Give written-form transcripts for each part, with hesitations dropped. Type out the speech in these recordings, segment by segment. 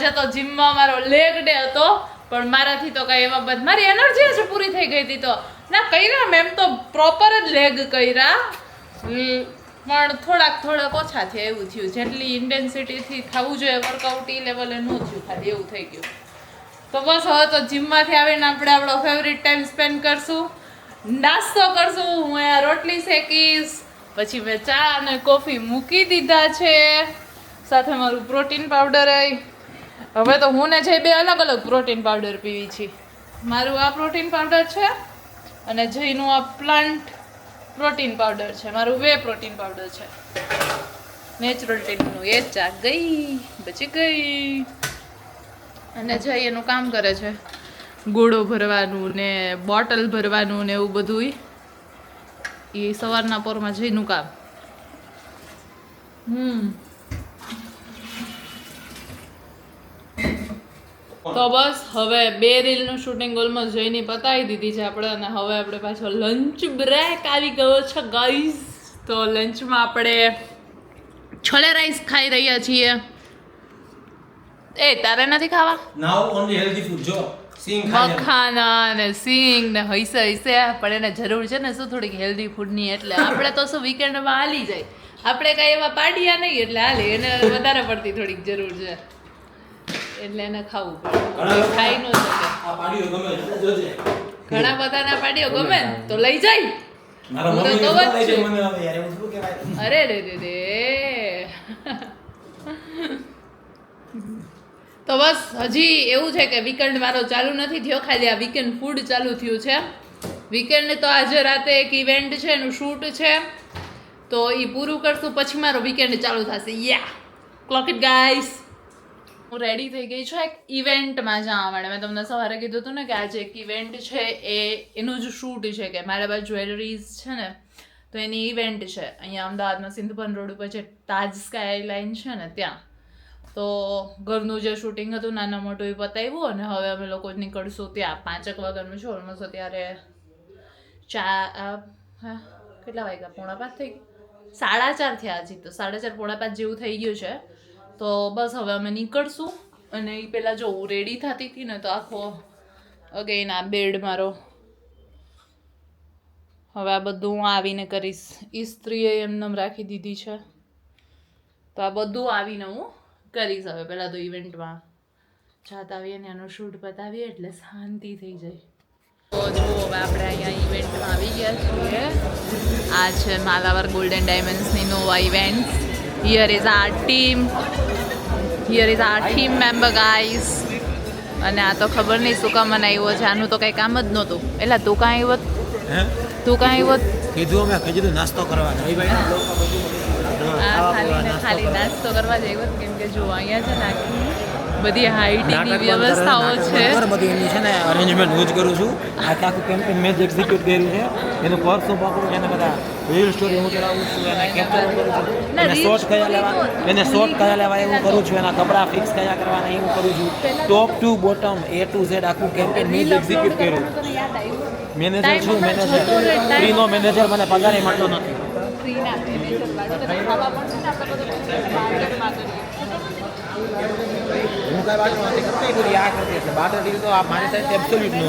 આજે તો જીમમાં મારો લેગ ડે હતો, પણ મારાથી તો કઈ એવા બધ મારી એનર્જી જ પૂરી થઈ ગઈ હતી. તો ના કર્યા મેમ તો પ્રોપર જ લેગ કર્યા, પણ થોડાક ઓછા થયા એવું થયું. જેટલી ઇન્ટેન્સિટીથી થવું જોઈએ વર્કઆઉટ એ લેવલે ન થયું, ખાલી એવું થઈ ગયું. તો બસ હવે તો જીમમાંથી આવીને આપણે આપણો ફેવરિટ ટાઈમ સ્પેન્ડ કરશું, નાસ્તો કરશું. હું અહીંયા રોટલી શેકીશ, પછી મેં ચા અને કોફી મૂકી દીધા છે, સાથે મારું પ્રોટીન પાવડર. હવે તો હું ને જય બે અલગ અલગ પ્રોટીન પાવડર પીવી છીએ. મારું આ પ્રોટીન પાવડર છે અને જયનું આ પ્લાન્ટ પ્રોટીન પાવડર છે. મારું વે પ્રોટીન પાવડર છે નેચરલ ટેનનું. એ ચા ગઈ, બચી ગઈ. અને જય એનું કામ કરે છે, ગોળો ભરવાનું ને બોટલ ભરવાનું ને એવું બધું. એ સવારના પોરમાં જયનું કામ. તો બસ હવે 2 રીલનું શૂટિંગ ઓલમોસ્ટ જઈને પતાવી દીધી છે આપણે, અને હવે આપણે પાછો લંચ બ્રેક આવી ગયો છે ગાઈઝ. તો લંચમાં આપણે છોલે રાઈસ ખાઈ રહ્યા છીએ. એ તારે નથી ખાવા? નાઉ ઓન્લી હેલ્ધી ફૂડ. જો સિંગ ખાય, મખાના ને સિંગ ને હૈસે પણ એને જરૂર છે ને શું થોડીક હેલ્ધી ફૂડની. એટલે આપણે તો શું વીકેન્ડમાં હાલી જાય, આપણે કઈ એવા પાડિયા નહીં એટલે હાલે. એને વધારે પડતી થોડીક જરૂર છે એટલે એને ખાવું પડે. ખાઈ ન શકે. આ પાડીઓ ગમે જોજે. ઘણા બધાના પાડીઓ ગમે તો લઈ જાય. મારા હું તો મમ્મી કહું જ લઈ જાય છું. મને હવે યાર એવું શું કહેવાય. અરે રે રે રે. તો બસ હજી એવું છે કે વીકેન્ડ મારો ચાલુ નથી થયો, ખાલી આ વીકેન્ડ ફૂડ ચાલુ થયું છે. વીકેન્ડ તો આજે રાતે એક ઇવેન્ટ છે, એનું શૂટ છે, તો એ પૂરું કરશું પછી મારો વીકેન્ડ ચાલુ થશે. યા ક્લોક ઇટ ગાઈસ. હું રેડી થઈ ગઈ છું એક ઇવેન્ટમાં જવા માટે. મેં તમને સવારે કીધું હતું ને કે આજે એક ઇવેન્ટ છે, એનું જ શૂટ છે, કે મારા પાસે જ્વેલરીઝ છે ને તો એની ઇવેન્ટ છે અહીંયા અમદાવાદમાં સિંધુપન રોડ ઉપર જે તાજ સ્કાયલાઇન છે ને ત્યાં. તો ઘરનું જે શૂટિંગ હતું નાના મોટું એ પતાવ્યું, અને હવે અમે લોકો નીકળશું ત્યાં. 5 વાગ્યાનું છે ઓલમોસ્ટ. અત્યારે કેટલા વાગ્યા? 4:45 થઈ ગયું, 4:30 થયા હજી તો. 4:30 4:45 જેવું થઈ ગયું છે. તો બસ હવે અમે નીકળશું. અને એ પહેલાં જો હું રેડી થતી હતી ને તો આખો અગેન આ બેડ મારો હવે આ બધું હું આવીને કરીશ. ઇસ્ત્રીએ એમને રાખી દીધી છે, તો આ બધું આવીને હું કરીશ. હવે પહેલાં તો ઇવેન્ટમાં જાત આવીએ ને એનું શૂટ બતાવીએ એટલે શાંતિ થઈ જાય. તો જો હવે આપણે અહીંયા ઇવેન્ટમાં આવી ગયા છીએ. આ છે માલાવર ગોલ્ડન ડાયમંડ્સની Nova event. Here is our team, here is our team member guys. અને આ તો ખબર નહીં શું કામ મને આવ્યો છે, આનું તો કંઈ કામ જ નહોતું. એટલે તું કાં આવ્યો? તું કાં આવ્યો? કીધું અમે કીધું નાસ્તો કરવા જઈ ભાઈ. ખાલી નાસ્તો કરવા જઈએ, કેમ કે જો અહીંયા છે ને આખી બધી હાઈટની વ્યવસ્થાઓ છે. બધી એની છે ને અરેન્જમેન્ટ હું જ કરું છું. આખું કેમ્પેન મેં જ એક્ઝિક્યુટ કર્યું છે. એનું પર્સ હું પકડું, એને બધા રીલ સ્ટોરી હું ચલાવું છું, એને કેપ્ચર કરું છું, એને શોર્ટ કયા લેવા, એને શોર્ટ કયા લેવા એ હું કરું છું, એના કપડાં ફિક્સ કયા કરવાના એ હું કરું છું. Top to bottom A to Z આખું કેમ્પેન મેં જ એક્ઝિક્યુટ કર્યું. મેનેજર છું, મેનેજર. ફ્રીનો મેનેજર મને પગારે મળતો નથી. હું કઈ વાત નથી કરતો, એ બધી આ કરતી હશે. બાટર ડીલ તો મારી સાથે એબ્સોલ્યુટ નો.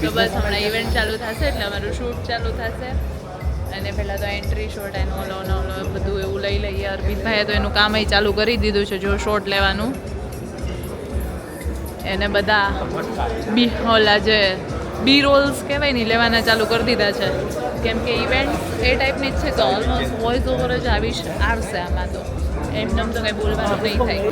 તો બસ હમણાં ઇવેન્ટ ચાલુ થશે એટલે અમારું શૂટ ચાલુ થશે. અને પહેલાં તો એન્ટ્રી શોટ એનો ઓલો બધું એવું લઈ લઈએ. અરવિંદભાઈએ તો એનું કામ ચાલુ કરી દીધું છે, જો શોટ લેવાનું. એને બધા ઓલા જે બી રોલ્સ કહેવાય ને લેવાના ચાલુ કરી દીધા છે, કેમ કે ઇવેન્ટ એ ટાઈપની જ છે. તો ઓલમોસ્ટ વોઇસ ઓવર જ આવશે આમાં. તો એમને તો કંઈ બોલવાનું નહીં થાય.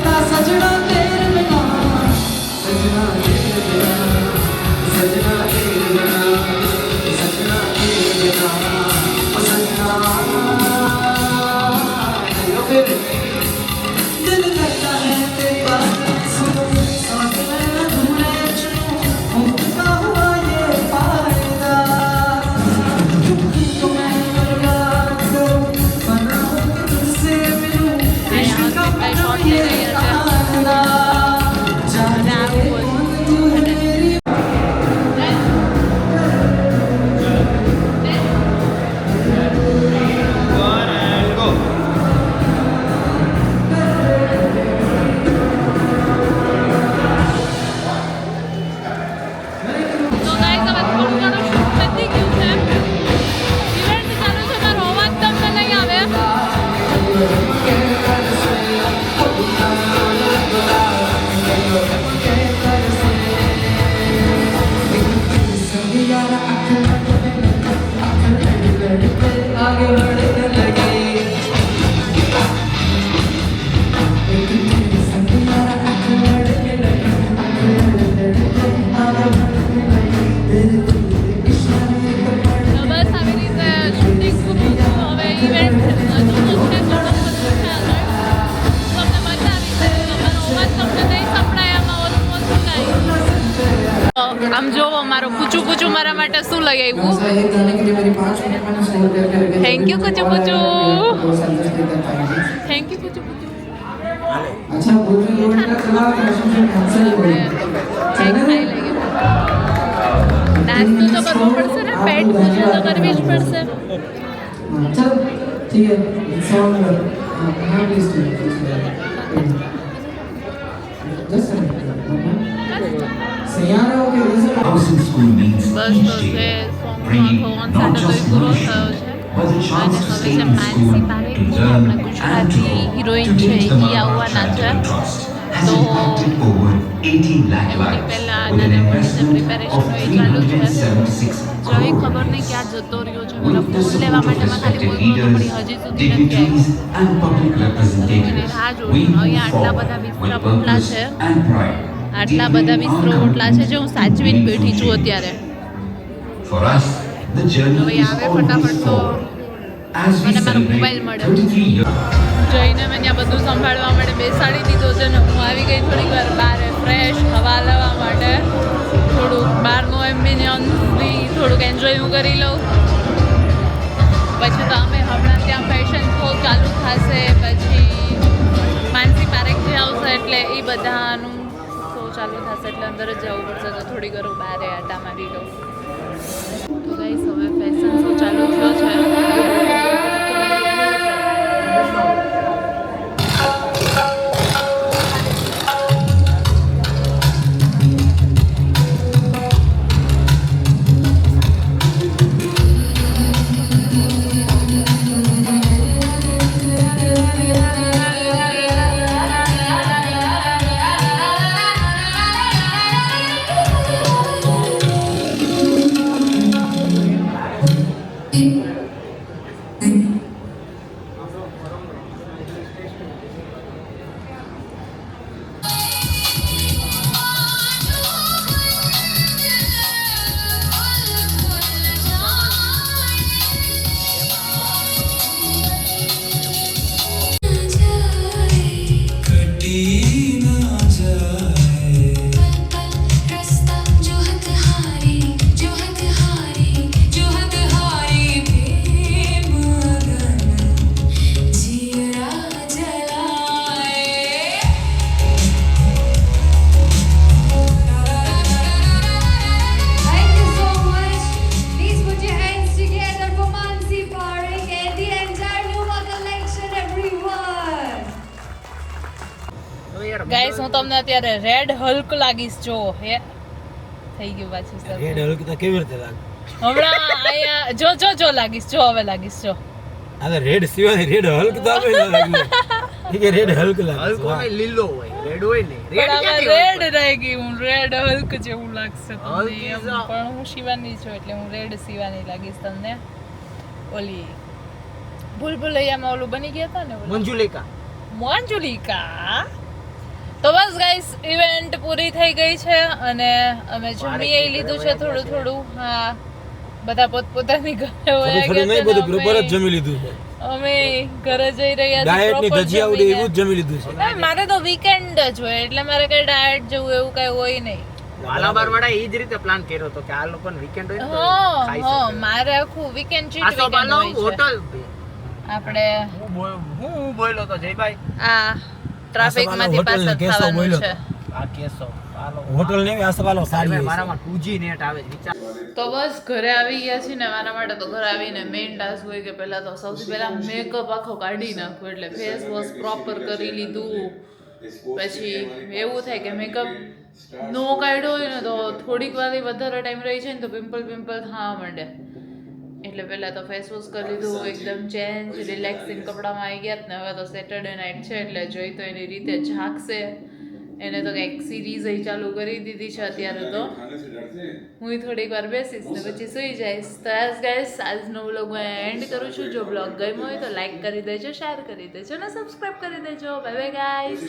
તો બસ આવી રીતે શૂટિંગ પૂરું થયું. હવે ઇવેન્ટ હજુ છે, ઘણું બધું છે આગળ. તમને મજા આવી છે. તમારો અવાજ તમને નહીં સંભળાય, આમાં ઓલું ઓછું કાંઈ. આમ જોવો મારું પૂછું પૂછું મારા માટે શું લઈ આવ્યું. થેન્ક યુ પૂછું પૂછું. થેન્ક યુ પૂછું પૂછું. अच्छा बोलने लोगों का चला फैशन से कैंसिल हो गया કેક ખાઈ લઈએ. નાસ્તો તો કરવો પડશે ને, પેટ પૂજા તો કરવી જ પડશે. चल ठीक है सॉन्ग हाँ प्लीज जस्ट सही आ रहा हो कि वैसे House in school means bus each તો જે day સોંગનો bringing આખો not કોન્સર્ટ just પૂરો knowledge, થયો છે. but the અને chance to હવે stay છે in school, Mansi to Parekh, learn આપણા and to Gujarati grow, heroine to છે, teach them એ about આવવાના character છે. and trust, has તો impacted over 18 lakh એમની lives પહેલા with an નાના મોટી જે investment પ્રિપેરેશન of હોય એ ચાલુ છે. 376 જો એ crore ખબર નહીં rupees. ક્યાં જતો રહ્યો છે. With મને the ફોન લેવા support of માટે મેં ખાલી respected બોલતો હતો, પણ leaders, એ હજી સુધી નથી dignitaries આવ્યો. and public representatives, રાહ જોઉં we છું. move અહીંયા આટલા forward બધા with વિસ્તરા પોટલા purpose છે. and pride. આટલા બધા declaring વિસ્તરો our પોટલા છે જે હું સાચવીને બેઠી છું commitment અત્યારે. For us, the journey હવે is આવે always ફટાફટ તો forward. As we મને મારો મોબાઈલ celebrate મળે. 33 years. જઈને મેં ત્યાં બધું સંભાળવા માટે બેસાડી દીધો છે ને હું આવી ગઈ થોડીક વાર બહાર ફ્રેશ હવા લેવા માટે. થોડુંક બહારનું એમ્બિયન્સ બી થોડુંક એન્જોય હું કરી લઉં. પછી તો અમે હમણાં ત્યાં ફેશન શો ચાલુ થશે, પછી માનસી પારેખ જે આવશે એટલે એ બધાનું શો ચાલુ થશે એટલે અંદર જ જવું પડશે. તો થોડી વાર હું બહાર આટા મારી લઉં. તો ગાઈસ હવે ફેશન શો ચાલુ થયો છે. Thank you so much. Please put your hands together for Mansi Parekh and the entire Numa collection, everyone. Guys હું તમને અત્યારે રેડ હલ્ક લાગીશ. જો હે થઈ ગયું પાછું સર. રેડ હલ્ક તો કેવી રીતે લાગે? હમણાં આયા જો જો જો લાગીશ. જો હવે લાગીશ. જો આ તો રેડ સિવાય રેડ હલ્ક તો આપે ન લાગે. ઠીક છે રેડ હલ્ક લાગે. હલકો ને લીલો હોય રેડ હોય ને રેડ પણ આમાં ક્યાંથી હોય? રેડ રહી ગઈ. હું રેડ હલ્ક જેવું લાગશે તમને. હલ્ક એમ is a- પણ હું શિવાની છું એટલે હું રેડ શિવાની લાગીશ તમને. ઓલી ભૂલભુલૈયામાં ઓલું બની ગયા હતા ને ઓલું. મંજુલિકા મોંજુલિકા. તો બસ ગાઈસ ઇવેન્ટ પૂરી થઈ ગઈ છે અને અમે જમી લીધું છે થોડું થોડું. હા બધા પોતપોતાની ઘરે થોડું વયા થોડું નહીં બધું ગયા બરોબર જ છે. જમી લીધું છે. અમે ઘરે જઈ રહ્યા ડાયટ ની proper ધજીયા ઉડે જમીને. એવું જ જમી લીધું છે. ના, મારે તો વીકેન્ડ જ હોય એટલે મારે કઈ ડાયટ જેવું એવું કઈ હોય નહીં. વાલાબાર વાળા એ જ રીતે પ્લાન કર્યો હતો કે આ લોકોને વીકેન્ડ હોય ને તો હા ખાઈ હા શકે. મારે આખું વીકેન્ડ ચીટ આ તો વીકેન્ડ બાલો હોય છે. હોટલ આપણે હું બોલ્યો તો જયભાઈ આ ટ્રાફિક માંથી હોટલને પાછળ કેસો થવાનું બોલ્યો છે. આ કેસો હાલો. હોટલ ને આ સવાલો સારી હોય છે. મારામાં 2G નેટ આવે છે વિચાર તો બસ ઘરે આવી ગયા છીએ ને મારા માટે તો ઘરે આવીને મેઇન ટાસ્ક હોય કે પહેલા તો સૌથી પહેલા મેકઅપ આખો કાઢી નાખવું એટલે ફેસ વોશ પ્રોપર કરી લીધું. પછી એવું થાય કે મેકઅપ નો કાઢ્યો હોય ને તો થોડીક વાર વધારે ટાઈમ રહી છે ને તો પિમ્પલ થવા માંડે. એટલે પહેલા તો ફેસ વોશ કરી લીધું, એકદમ ચેન્જ રિલેક્સિંગ કપડામાં આવી ગયા જ ને હવે તો સેટરડે નાઇટ છે એટલે જોઈ તો એની રીતે જાગશે એને તો કંઈક સિરીઝ ચાલુ કરી દીધી છે અત્યારે તો હું થોડીક વાર બેસીશ ને પછી સૂઈ જઈશ. તો ગાઈસ આજનો વ્લોગ હું એન્ડ કરું છું. જો બ્લોગ ગમ્યો હોય તો લાઈક કરી દેજો, શેર કરી દેજો અને સબસ્ક્રાઈબ કરી દેજો. Bye bye guys.